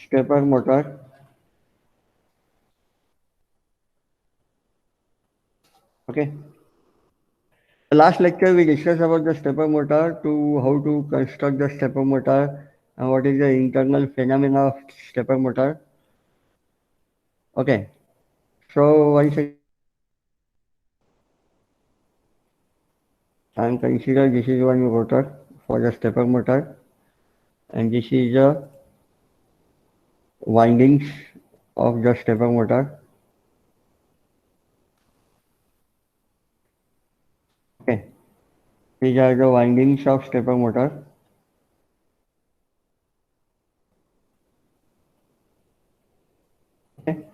stepper motor. Okay. The last lecture we discussed about the stepper motor to how to construct the stepper motor and what is the internal phenomena of stepper motor. Okay. So once again, I am consider this is one rotor for the stepper motor, and this is the windings of the stepper motor. Okay. These are the windings of stepper motor. Okay.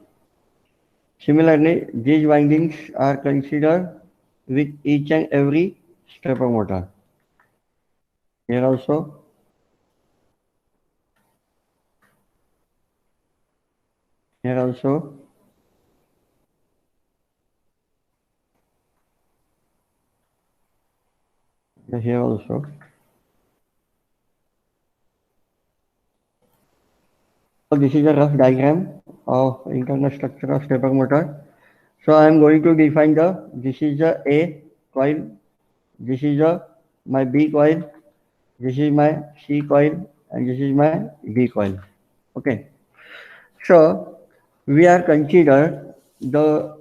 Similarly, these windings are considered with each and every stepper motor. Here also, here also, here also. So this is a rough diagram of internal structure of stepper motor. So I am going to define this is the A coil, this is my B coil, this is my C coil, and this is my D coil. Okay. So we are consider the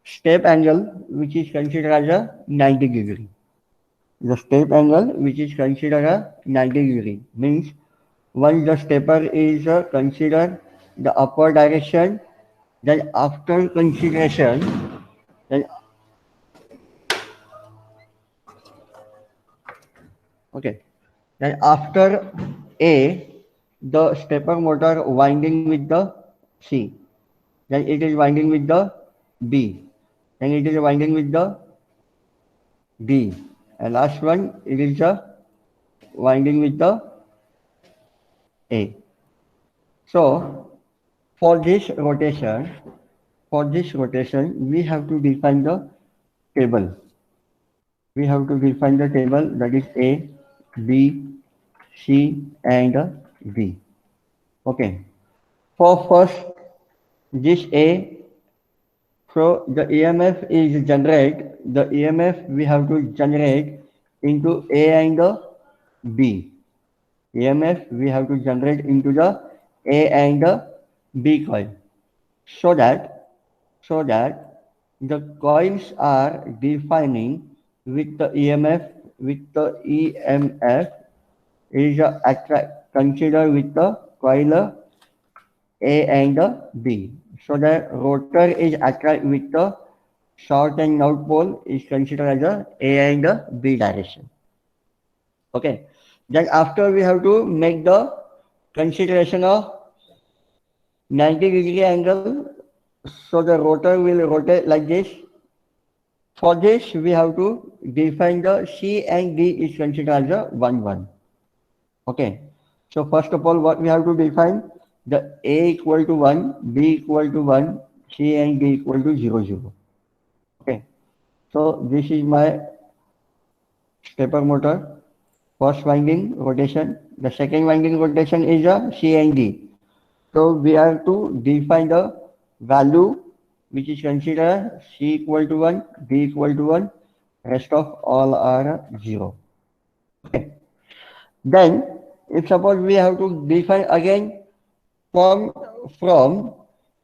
step angle which is considered as a 90 degree. The step angle which is considered a 90 degree means once the stepper is considered the upward direction, then after consideration, then okay, then after A, the stepper motor winding with the C, then it is winding with the B, then it is winding with the D, and last one it is winding with the A. So for this rotation, we have to define the table. We have to define the table that is A, B, C, and D. Okay. For first, this A, so the EMF is the EMF we have to generate into A and B. EMF we have to generate into the A and B coil so that the coils are defining with the EMF is considered with the coil A and B. So the rotor is attract with the south and north pole is considered as A and B direction. Okay. Then after we have to make the consideration of 90-degree angle. So the rotor will rotate like this. For this, we have to define the C and D is considered as a 1, 1. Okay. So first of all, what we have to define? The A equal to 1, B equal to 1, C and D equal to 0, 0. Okay. So this is my stepper motor. First winding rotation. The second winding rotation is a C and D. So we have to define the value which is considered C equal to 1, D equal to 1, rest of all are 0. Okay. Then, if suppose we have to define again from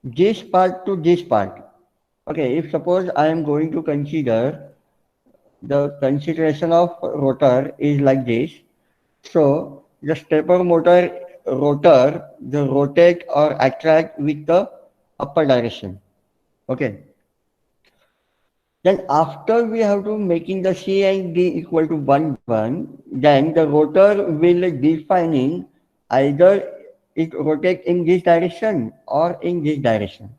this part to this part. Okay, if suppose I am going to consider the consideration of rotor is like this. So the stepper motor rotor, the rotate or attract with the upper direction. Okay. Then after we have to making the C and D equal to 1, 1, then the rotor will defining either it rotate in this direction or in this direction.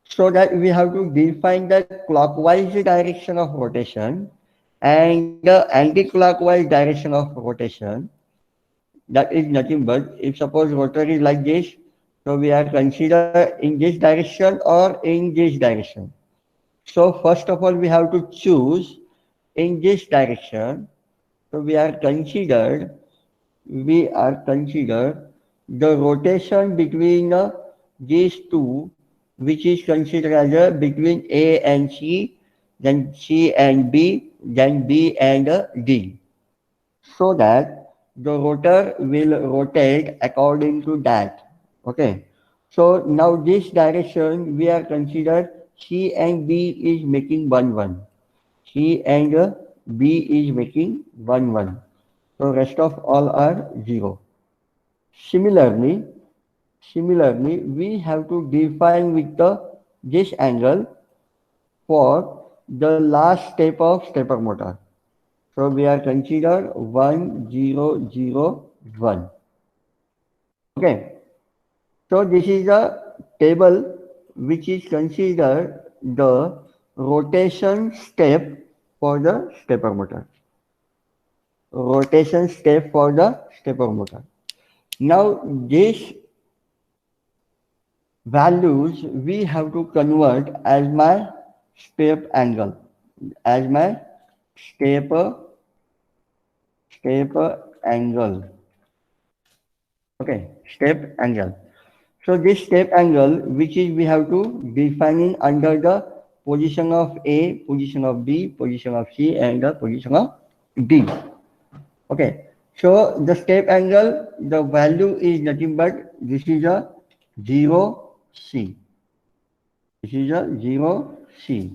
So that we have to define the clockwise direction of rotation and the anti-clockwise direction of rotation. That is nothing but if suppose rotor is like this, so we are consider in this direction or in this direction. So first of all, we have to choose in this direction. So we are considered the rotation between these two, which is considered as between A and C, then C and B, then B and D, so that the rotor will rotate according to that. Okay. So now this direction we are considered C and B is making 1 1. C and B is making 1 1. So rest of all are 0. Similarly, Similarly, we have to define with this angle for the last step of stepper motor. So we are consider 1 0 0 1. Okay. So this is a table which is considered the rotation step for the stepper motor. Rotation step for the stepper motor. Now this values we have to convert as my step angle, as my step step angle. Okay, step angle. So this step angle, which is we have to define it under the position of A, position of B, position of C, and the position of D. Okay. So the step angle, the value is nothing but this is a 0 C. This is a 0 C.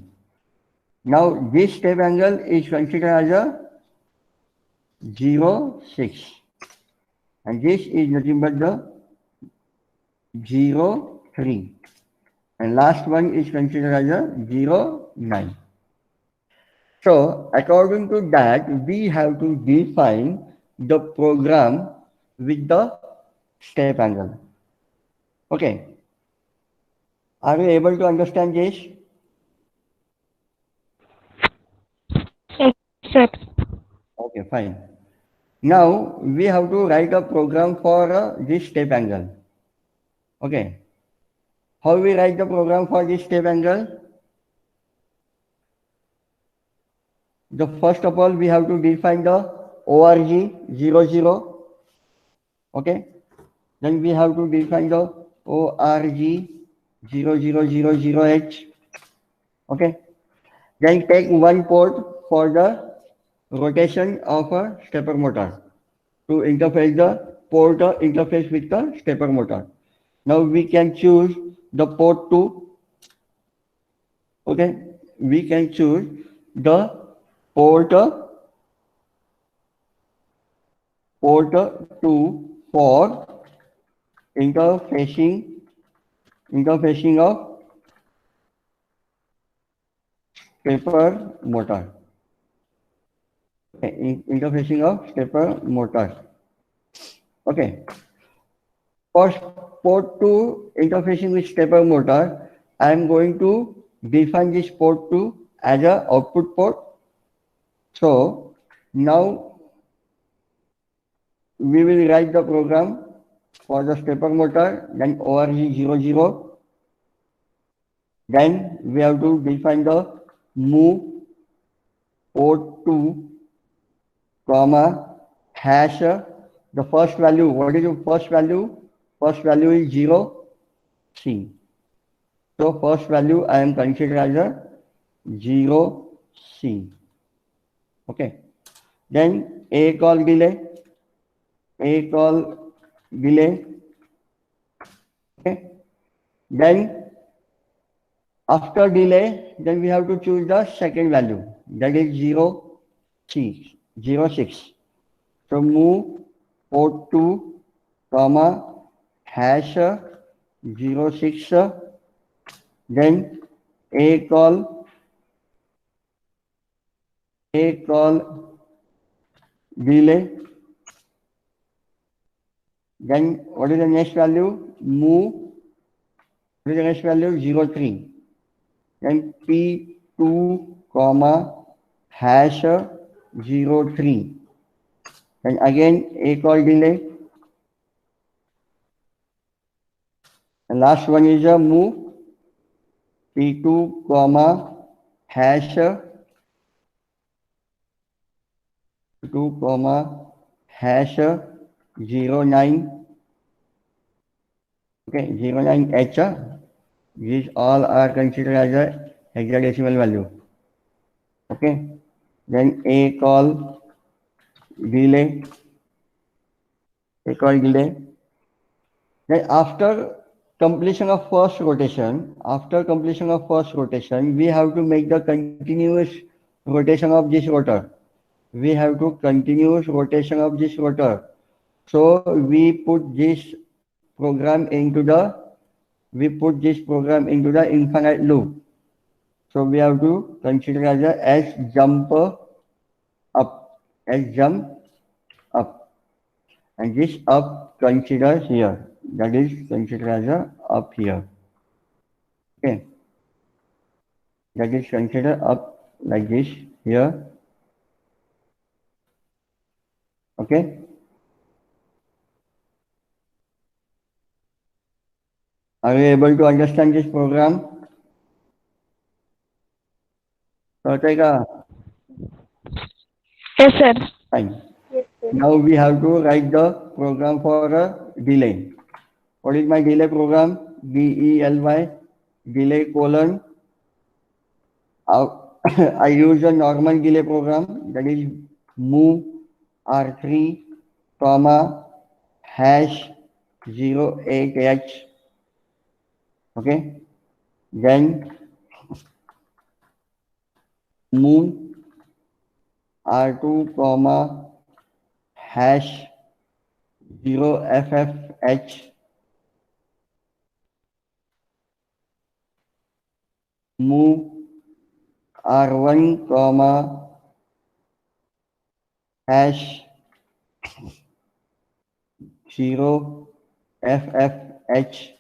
Now this step angle is considered as a 0 6, and this is nothing but the 0 3, and last one is considered as a 0 9. So according to that, we have to define the program with the step angle. Okay. Are you able to understand this? Yes, sir. Okay, fine. Now we have to write a program for this step angle. Okay. How we write the program for this step angle? The first of all we have to define the ORG 00. Okay. Then we have to define the ORG 0000H. Okay. Then take one port for the rotation of a stepper motor to interface the port interface with the stepper motor. Now we can choose the port 2. Okay. We can choose the port port 2 for interfacing of stepper motor. Okay, interfacing of stepper motor. Okay. For port 2 interfacing with stepper motor, I am going to define this port 2 as a output port. So now we will write the program for the stepper motor, then ORG 00. Then we have to define the move port 2, comma, hash, the first value. What is the first value? First value is 0, C. So first value I am considered as a 0, C. Okay. Then A call delay. A call delay. Okay. Then after delay, then we have to choose the second value. That is 0, C, 0, 6. So move port 2, comma, hash 0, 6. Then A call delay. Then what is the next value? Move. What is the next value? 0, 3. Then P2, comma, hash 0, 3. And again A call delay. And last one is a move P2, comma, hash 2, comma, hash 0, 9. Okay, 09H, these all are considered as a hexadecimal value. Okay, then delay, a call delay. Then after completion of first rotation, we have to make the continuous rotation of this rotor. We have to continuous rotation of this rotor. So we put this program into the infinite loop. So we have to consider as a up, as jump up, and this up considers here. That is considered as a up here. Okay, that is considered up like this here. Okay. Are you able to understand this program? Proteka, Yes, sir. fine. Now we have to write the program for a delay. What is my delay program? DELY, delay colon. I use a normal delay program, that is move R3, comma, hash 08H. Okay. Then move R2, comma, hash 0FFH. Move R1, comma, hash 0FFH.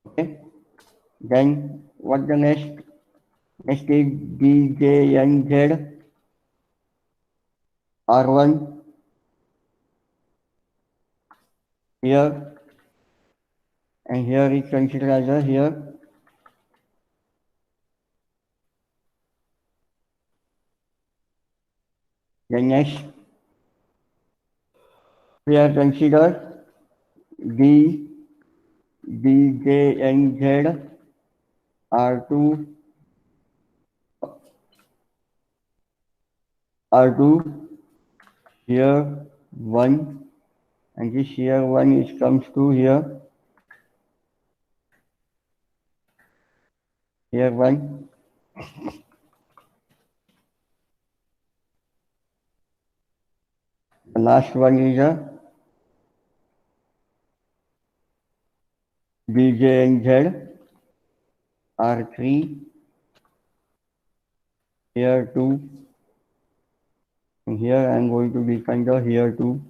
Okay. Then what the next? Next is DJNZ R1 here, and here is considered as a here. Then next we are considered DJNZ R2 here 1, and this here 1 is comes to here 1. The last one is a DJNZ R3 here 2, and here I am going to define the here 2.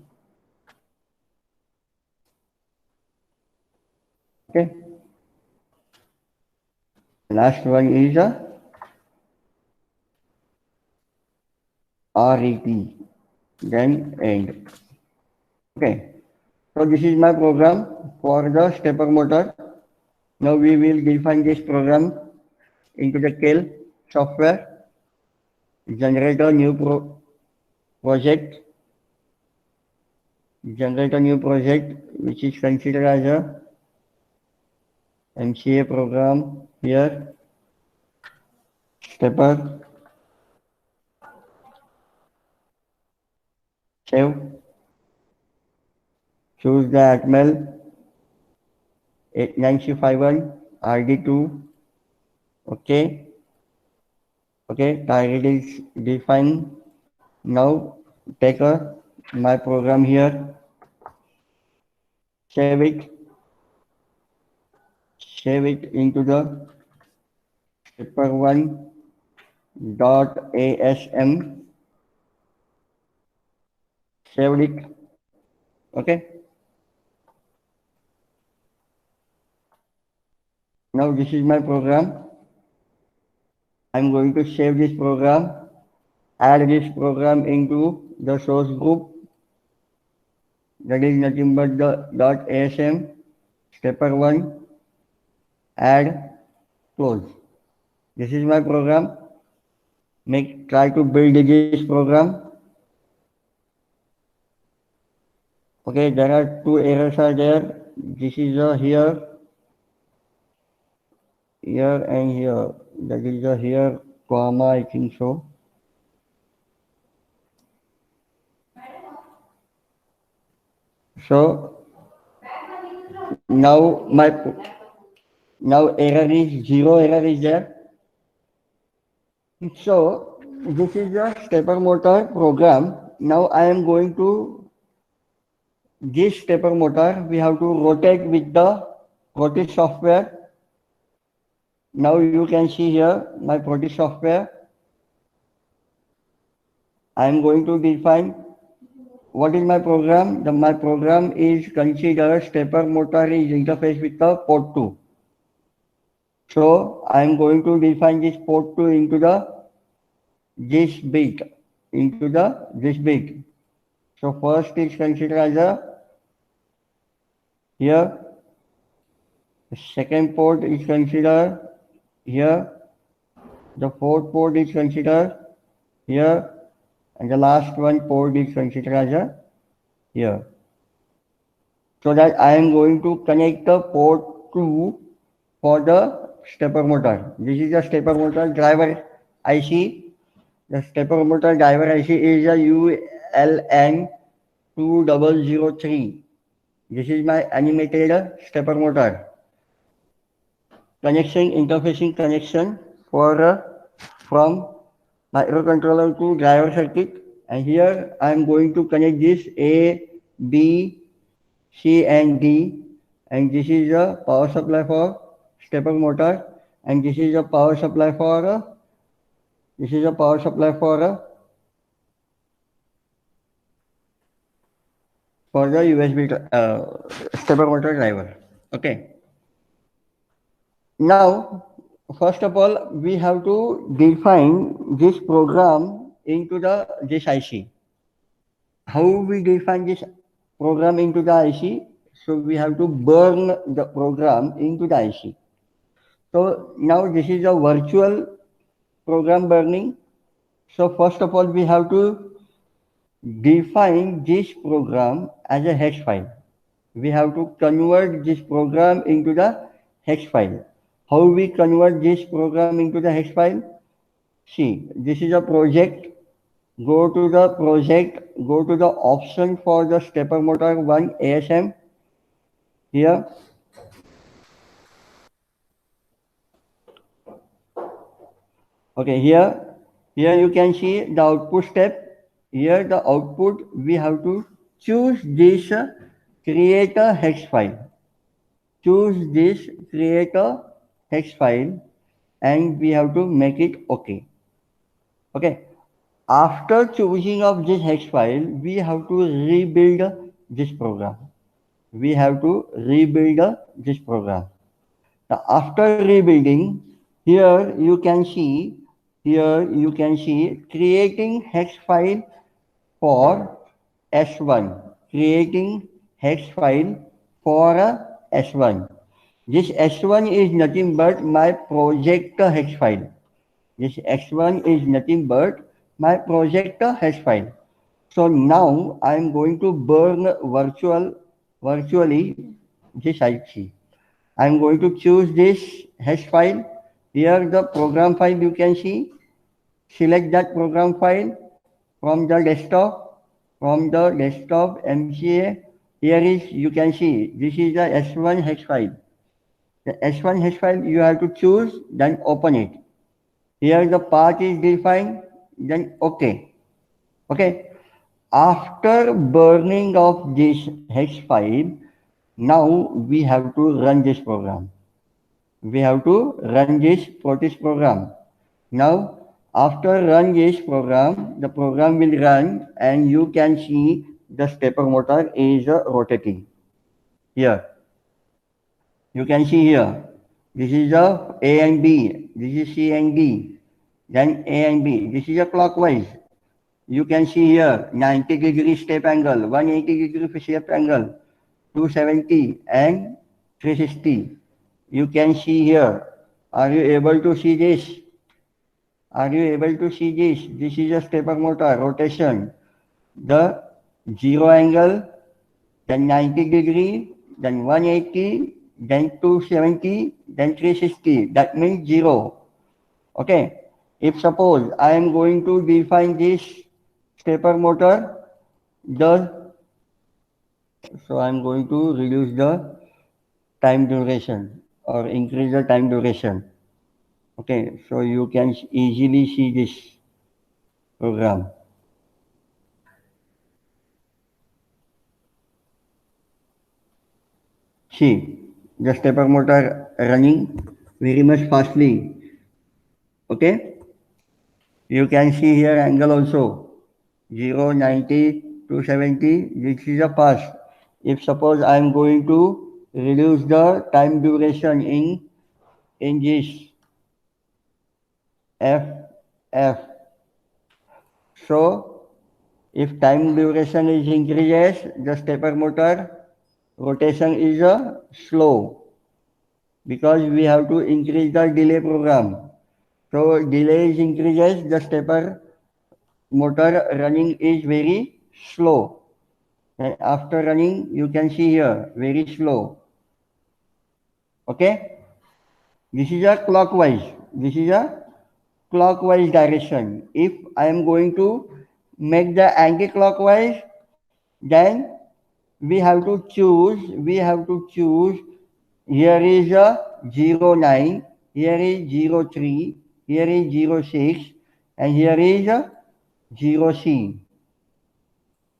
Okay. Last one is a RET, then end. Okay. So this is my program for the stepper motor. Now we will define this program into the KEL software, generate a new project, which is considered as a MCA program here, stepper, save, choose the Atmel 8951 RD2, okay, target is defined. Now take my program here, save it into the stepper1.asm, saved it. Okay. Now this is my program. I'm going to save this program, add this program into the source group, that is nothing but the .asm, stepper1, add, close. This is my program. Try to build this program. Okay, there are two errors are there. This is here and here. That is here, comma, I think so. So now now error is zero error is there. So this is a stepper motor program. Now I am going to this stepper motor. We have to rotate with the rotate software. Now you can see here my rotate software. I am going to define what is my program. My program is consider stepper motor is interface with the port 2. So I am going to define this port 2 into this bit. This bit. So first is considered as here. The second port is considered here. The fourth port is considered here. And the last one port is considered as here. So that I am going to connect the port 2 for the stepper motor. This is the stepper motor driver IC. The stepper motor driver IC is a ULN2003. This is my animated stepper motor. Connection, interfacing connection for from microcontroller to driver circuit. And here I am going to connect this A, B, C and D, and this is a power supply for stepper motor, and this is a power supply for the USB stepper motor driver. Okay. Now, first of all, we have to define this program into this IC. How we define this program into the IC? So we have to burn the program into the IC. So now this is a virtual program burning. So first of all, we have to define this program as a hex file. We have to convert this program into the hex file. How we convert this program into the hex file? See, this is a project. Go to the project, go to the option for the stepper motor 1 ASM. Here. Okay, here you can see the output step. Here the output, we have to choose this create a hex file. Choose this create a hex file and we have to make it okay. Okay. After choosing of this hex file, we have to rebuild this program. We have to rebuild this program. Now, after rebuilding, here you can see creating hex file for S1. Creating hex file for S1. This S1 is nothing but my project hex file. This X1 is nothing but my project hex file. So now I am going to burn virtually this IC. I am going to choose this hex file. Here the program file you can see. Select that program file from the desktop. MCA. Here is you can see this is the S1 hex file. The S1 hex file you have to choose, then open it. Here the path is defined, then okay. Okay. After burning of this hex file, now we have to run this program. We have to run this Protis program. Now, after run this program, the program will run and you can see the stepper motor is rotating. Here. You can see here. This is A and B. This is C and D. Then A and B. This is a clockwise. You can see here 90-degree step angle, 180-degree step angle, 270 and 360. You can see here. Are you able to see this? This is a stepper motor rotation. The 0 angle then 90 degree, then 180, then 270, then 360. That means 0. Okay. If suppose I am going to define this stepper motor, so I am going to reduce the time duration or increase the time duration. Okay, so you can easily see this program. See, the stepper motor running very much fastly. Okay, you can see here angle also 0, 90, 270. This is a fast. If suppose I am going to reduce the time duration in this F, so if time duration is increases, the stepper motor rotation is slow because we have to increase the delay program. So delay is increases, the stepper motor running is very slow. And after running, you can see here very slow. Okay, this is a clockwise. This is a clockwise direction. If I am going to make the anti-clockwise, then we have to choose. Here is a 09, here is 03, here is 06, and here is a 0C.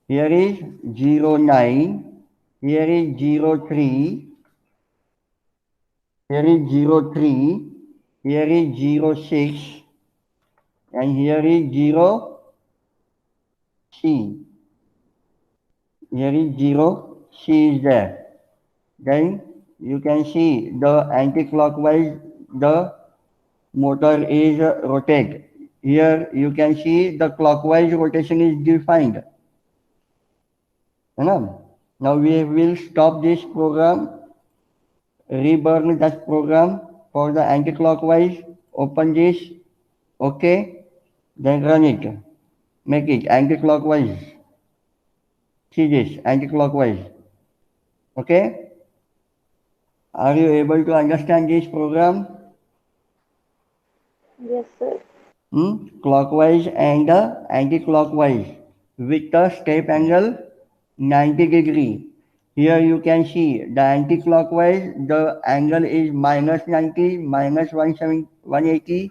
Here is 09, here is 03, here is 03, here is 06, and here is 0C. Here is 0C is there. Then you can see the anti-clockwise, the motor is rotate. Here you can see the clockwise rotation is defined. Now we will stop this program, reburn that program for the anti-clockwise, open this, okay, then run it, make it anti-clockwise. See this, anti-clockwise, okay? Are you able to understand this program? Yes, sir. Clockwise and anti-clockwise with the step angle 90 degree. Here you can see the anti-clockwise, the angle is minus 90, minus 180,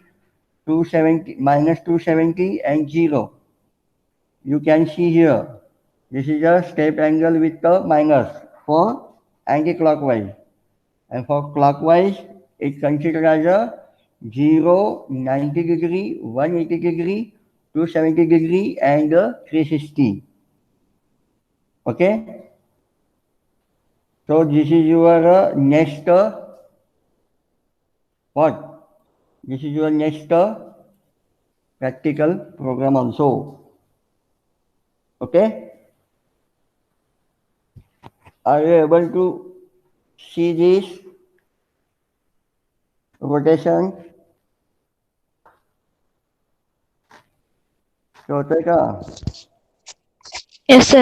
270, minus 270 and 0. You can see here, this is a step angle with the minus for anti-clockwise. And for clockwise, it's considered as a 0, 90 degree, 180 degree, 270 degree, and 360. Okay? So this is your next, what? This is your next practical program also. Okay? Are you able to see this rotation? So, Yes, sir.